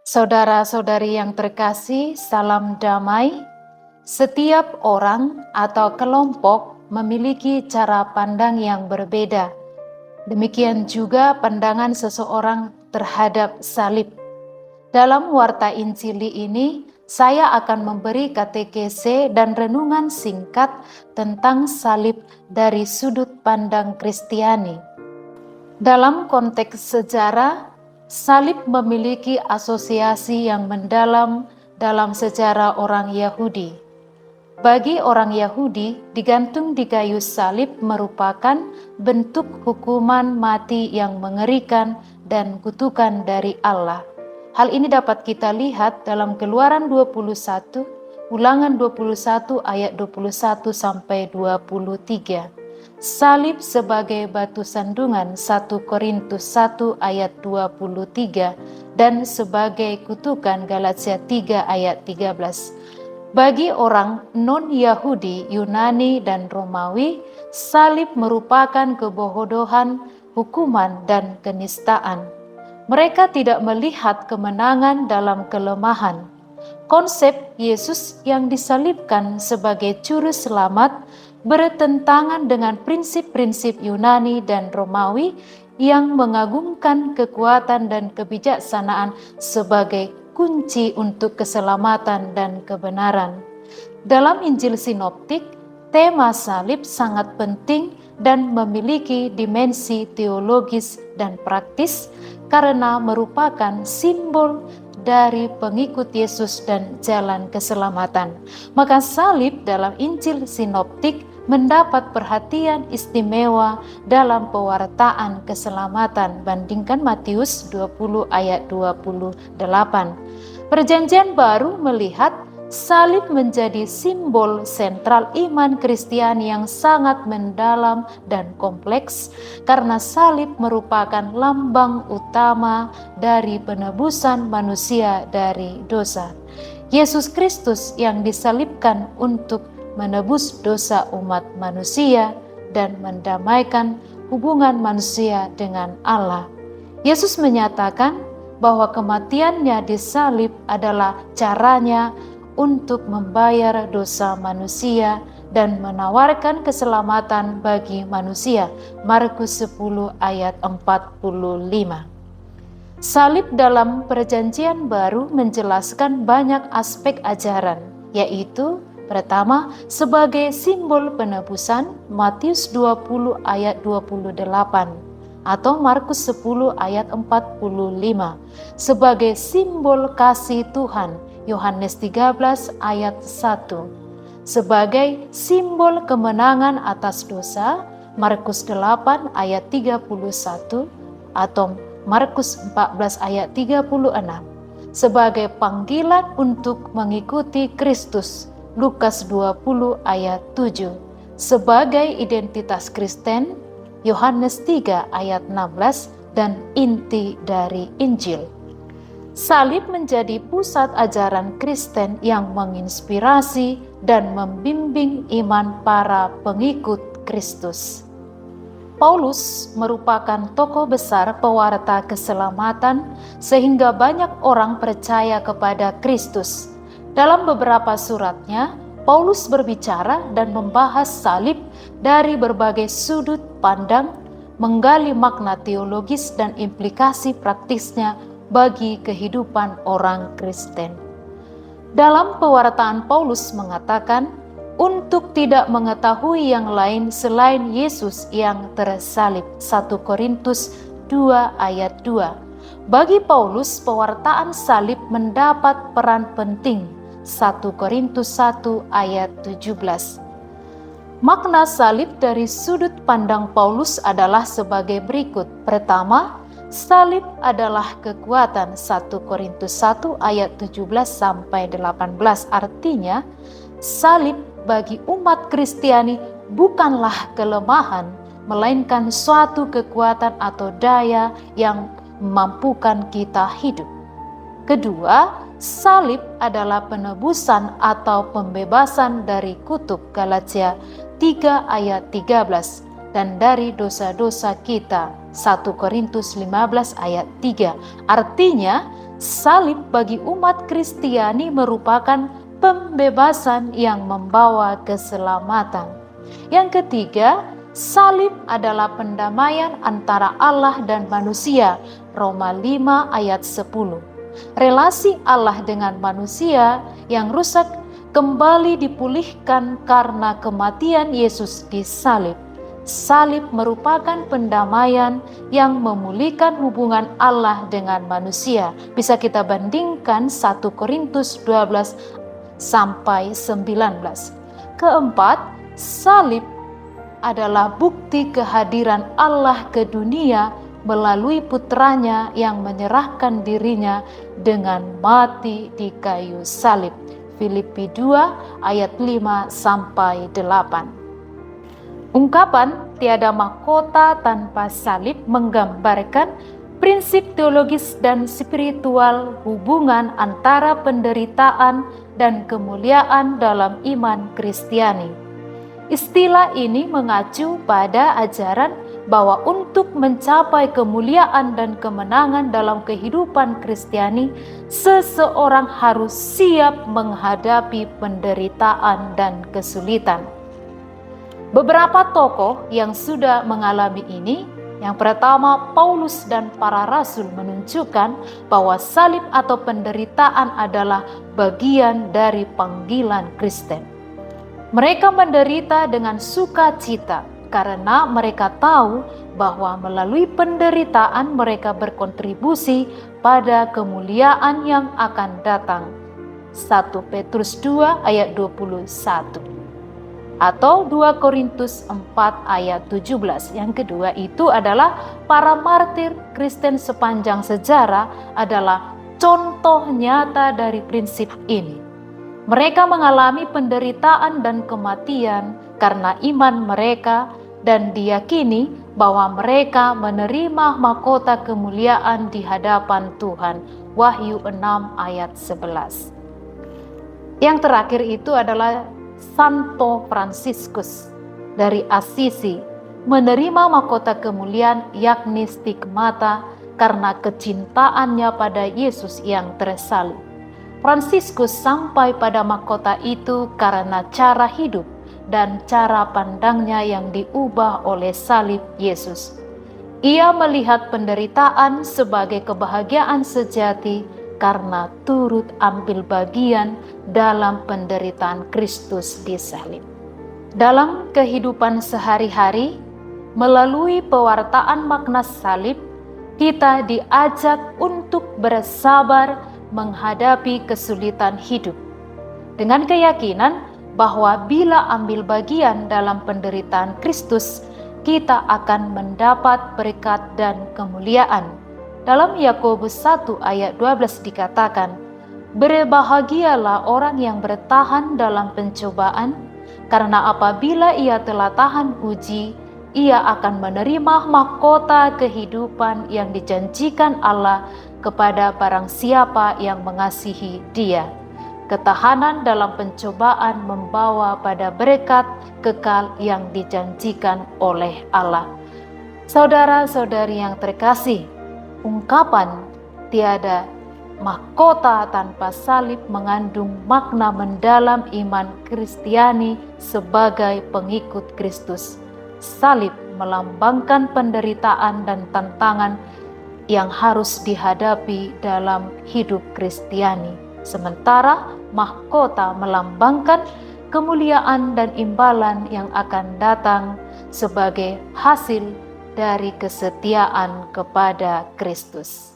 Saudara-saudari yang terkasih, salam damai. Setiap orang atau kelompok memiliki cara pandang yang berbeda. Demikian juga pandangan seseorang terhadap salib. Dalam Warta Injili ini, saya akan memberi katekese dan renungan singkat tentang salib dari sudut pandang Kristiani. Dalam konteks sejarah, salib memiliki asosiasi yang mendalam dalam sejarah orang Yahudi. Bagi orang Yahudi, digantung di kayu salib merupakan bentuk hukuman mati yang mengerikan dan kutukan dari Allah. Hal ini dapat kita lihat dalam Keluaran 21, Ulangan 21 ayat 21 sampai 23. Salib sebagai batu sandungan 1 Korintus 1 ayat 23 dan sebagai kutukan Galatia 3 ayat 13. Bagi orang non-Yahudi, Yunani, dan Romawi, salib merupakan kebodohan, hukuman, dan kenistaan. Mereka tidak melihat kemenangan dalam kelemahan. Konsep Yesus yang disalibkan sebagai juru selamat bertentangan dengan prinsip-prinsip Yunani dan Romawi yang mengagungkan kekuatan dan kebijaksanaan sebagai kunci untuk keselamatan dan kebenaran. Dalam Injil Sinoptik, tema salib sangat penting dan memiliki dimensi teologis dan praktis karena merupakan simbol dari pengikut Yesus dan jalan keselamatan. Maka salib dalam Injil Sinoptik mendapat perhatian istimewa dalam pewartaan keselamatan. Bandingkan Matius 20 ayat 28. Perjanjian Baru melihat salib menjadi simbol sentral iman Kristiani yang sangat mendalam dan kompleks karena salib merupakan lambang utama dari penebusan manusia dari dosa. Yesus Kristus yang disalibkan untuk menebus dosa umat manusia dan mendamaikan hubungan manusia dengan Allah. Yesus menyatakan bahwa kematiannya di salib adalah caranya untuk membayar dosa manusia dan menawarkan keselamatan bagi manusia. Markus 10 ayat 45. Salib dalam Perjanjian Baru menjelaskan banyak aspek ajaran, yaitu pertama, sebagai simbol penebusan, Matius 20 ayat 28 atau Markus 10 ayat 45. Sebagai simbol kasih Tuhan, Yohanes 13 ayat 1. Sebagai simbol kemenangan atas dosa, Markus 8 ayat 31 atau Markus 14 ayat 36. Sebagai panggilan untuk mengikuti Kristus, Lukas 20 ayat 7. Sebagai identitas Kristen, Yohanes 3 ayat 16 dan inti dari Injil. Salib menjadi pusat ajaran Kristen yang menginspirasi dan membimbing iman para pengikut Kristus. Paulus merupakan tokoh besar pewarta keselamatan sehingga banyak orang percaya kepada Kristus. Dalam beberapa suratnya, Paulus berbicara dan membahas salib dari berbagai sudut pandang, menggali makna teologis dan implikasi praktisnya bagi kehidupan orang Kristen. Dalam pewartaan Paulus mengatakan, untuk tidak mengetahui yang lain selain Yesus yang tersalib. 1 Korintus 2 ayat 2. Bagi Paulus, pewartaan salib mendapat peran penting. 1 Korintus 1 ayat 17. Makna salib dari sudut pandang Paulus adalah sebagai berikut. Pertama, salib adalah kekuatan. 1 Korintus 1 ayat 17 sampai 18. Artinya, salib bagi umat Kristiani bukanlah kelemahan, melainkan suatu kekuatan atau daya yang memampukan kita hidup. Kedua, salib adalah penebusan atau pembebasan dari kutuk. Galatia 3 ayat 13 dan dari dosa-dosa kita. 1 Korintus 15 ayat 3. Artinya, salib bagi umat Kristiani merupakan pembebasan yang membawa keselamatan. Yang ketiga, salib adalah pendamaian antara Allah dan manusia. Roma 5 ayat 10. Relasi Allah dengan manusia yang rusak kembali dipulihkan karena kematian Yesus di salib. Salib merupakan pendamaian yang memulihkan hubungan Allah dengan manusia. Bisa kita bandingkan 1 Korintus 12 sampai 19. Keempat, salib adalah bukti kehadiran Allah ke dunia melalui putranya yang menyerahkan dirinya dengan mati di kayu salib. Filipi 2 ayat 5 sampai 8. Ungkapan tiada mahkota tanpa salib menggambarkan prinsip teologis dan spiritual hubungan antara penderitaan dan kemuliaan dalam iman Kristiani. Istilah ini mengacu pada ajaran bahwa untuk mencapai kemuliaan dan kemenangan dalam kehidupan Kristiani, seseorang harus siap menghadapi penderitaan dan kesulitan. Beberapa tokoh yang sudah mengalami ini, yang pertama Paulus dan para rasul, menunjukkan bahwa salib atau penderitaan adalah bagian dari panggilan Kristen. Mereka menderita dengan sukacita karena mereka tahu bahwa melalui penderitaan mereka berkontribusi pada kemuliaan yang akan datang. 1 Petrus 2 ayat 21 atau 2 Korintus 4 ayat 17. Yang kedua itu adalah para martir Kristen sepanjang sejarah adalah contoh nyata dari prinsip ini. Mereka mengalami penderitaan dan kematian karena iman mereka dan diyakini bahwa mereka menerima mahkota kemuliaan di hadapan Tuhan. Wahyu 6 ayat 11. Yang terakhir itu adalah Santo Fransiskus dari Assisi menerima mahkota kemuliaan yakni stigmata karena kecintaannya pada Yesus yang tersalib. Fransiskus sampai pada mahkota itu karena cara hidup dan cara pandangnya yang diubah oleh salib Yesus. Ia melihat penderitaan sebagai kebahagiaan sejati karena turut ambil bagian dalam penderitaan Kristus di salib. Dalam kehidupan sehari-hari, melalui pewartaan makna salib, kita diajak untuk bersabar menghadapi kesulitan hidup, dengan keyakinan bahwa bila ambil bagian dalam penderitaan Kristus, kita akan mendapat berkat dan kemuliaan. Dalam Yakobus 1 ayat 12 dikatakan, "Berbahagialah orang yang bertahan dalam pencobaan, karena apabila ia telah tahan uji, ia akan menerima mahkota kehidupan yang dijanjikan Allah kepada barang siapa yang mengasihi Dia." Ketahanan dalam pencobaan membawa pada berkat kekal yang dijanjikan oleh Allah. Saudara-saudari yang terkasih, ungkapan tiada mahkota tanpa salib mengandung makna mendalam iman Kristiani sebagai pengikut Kristus. Salib melambangkan penderitaan dan tantangan yang harus dihadapi dalam hidup Kristiani, sementara mahkota melambangkan kemuliaan dan imbalan yang akan datang sebagai hasil dari kesetiaan kepada Kristus.